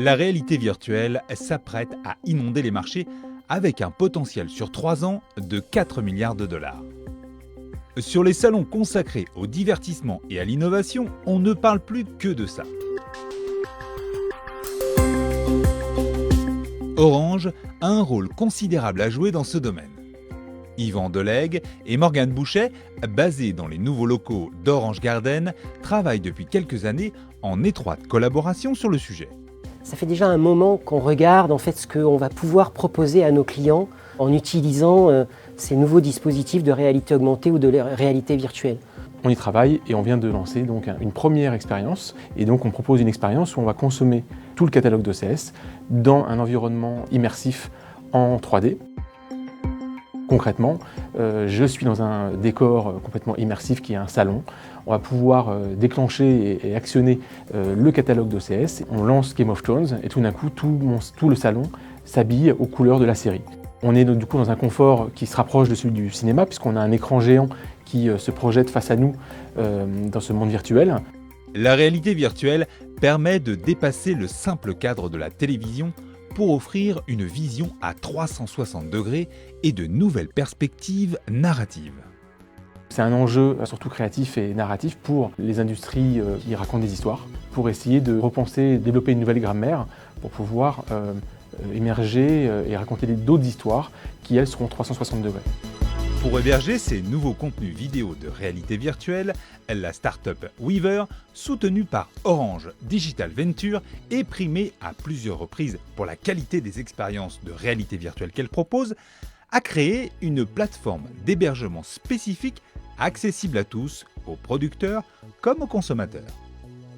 La réalité virtuelle s'apprête à inonder les marchés avec un potentiel sur 3 ans de 4 milliards de dollars. Sur les salons consacrés au divertissement et à l'innovation, on ne parle plus que de ça. Orange a un rôle considérable à jouer dans ce domaine. Yvan Delegue et Morgane Bouchet, basés dans les nouveaux locaux d'Orange Garden, travaillent depuis quelques années en étroite collaboration sur le sujet. Ça fait déjà un moment qu'on regarde en fait ce qu'on va pouvoir proposer à nos clients en utilisant ces nouveaux dispositifs de réalité augmentée ou de réalité virtuelle. On y travaille et on vient de lancer donc une première expérience. Et donc on propose une expérience où on va consommer tout le catalogue d'OCS dans un environnement immersif en 3D. Concrètement, je suis dans un décor complètement immersif qui est un salon. On va pouvoir déclencher et actionner le catalogue d'OCS. On lance Game of Thrones et tout d'un coup, tout le salon s'habille aux couleurs de la série. On est du coup dans un confort qui se rapproche de celui du cinéma puisqu'on a un écran géant qui se projette face à nous dans ce monde virtuel. La réalité virtuelle permet de dépasser le simple cadre de la télévision pour offrir une vision à 360 degrés et de nouvelles perspectives narratives. C'est un enjeu surtout créatif et narratif pour les industries qui racontent des histoires, pour essayer de repenser, développer une nouvelle grammaire pour pouvoir émerger et raconter d'autres histoires qui, elles, seront 360 degrés. Pour héberger ces nouveaux contenus vidéo de réalité virtuelle, la start-up Weaver, soutenue par Orange Digital Venture et primée à plusieurs reprises pour la qualité des expériences de réalité virtuelle qu'elle propose, a créé une plateforme d'hébergement spécifique accessible à tous, aux producteurs comme aux consommateurs.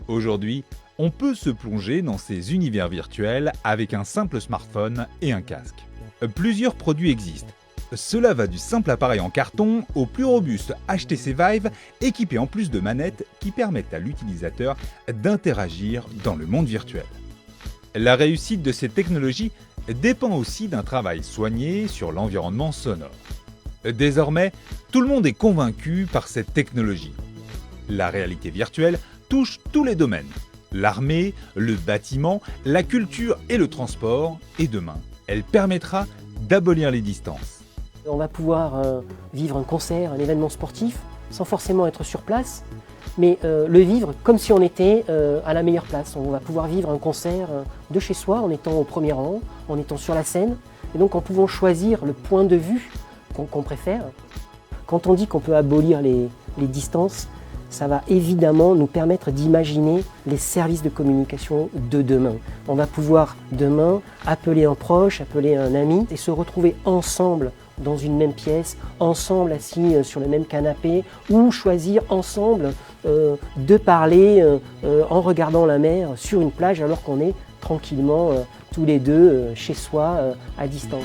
Aujourd'hui, on peut se plonger dans ces univers virtuels avec un simple smartphone et un casque. Plusieurs produits existent. Cela va du simple appareil en carton au plus robuste HTC Vive, équipé en plus de manettes qui permettent à l'utilisateur d'interagir dans le monde virtuel. La réussite de ces technologies dépend aussi d'un travail soigné sur l'environnement sonore. Désormais, tout le monde est convaincu par cette technologie. La réalité virtuelle touche tous les domaines. L'armée, le bâtiment, la culture et le transport, et demain, elle permettra d'abolir les distances. On va pouvoir vivre un concert, un événement sportif, sans forcément être sur place, mais le vivre comme si on était à la meilleure place. On va pouvoir vivre un concert de chez soi en étant au premier rang, en étant sur la scène, et donc en pouvant choisir le point de vue qu'on préfère. Quand on dit qu'on peut abolir les distances, ça va évidemment nous permettre d'imaginer les services de communication de demain. On va pouvoir demain appeler un proche, appeler un ami et se retrouver ensemble dans une même pièce, ensemble assis sur le même canapé, ou choisir ensemble de parler en regardant la mer sur une plage alors qu'on est tranquillement tous les deux chez soi à distance.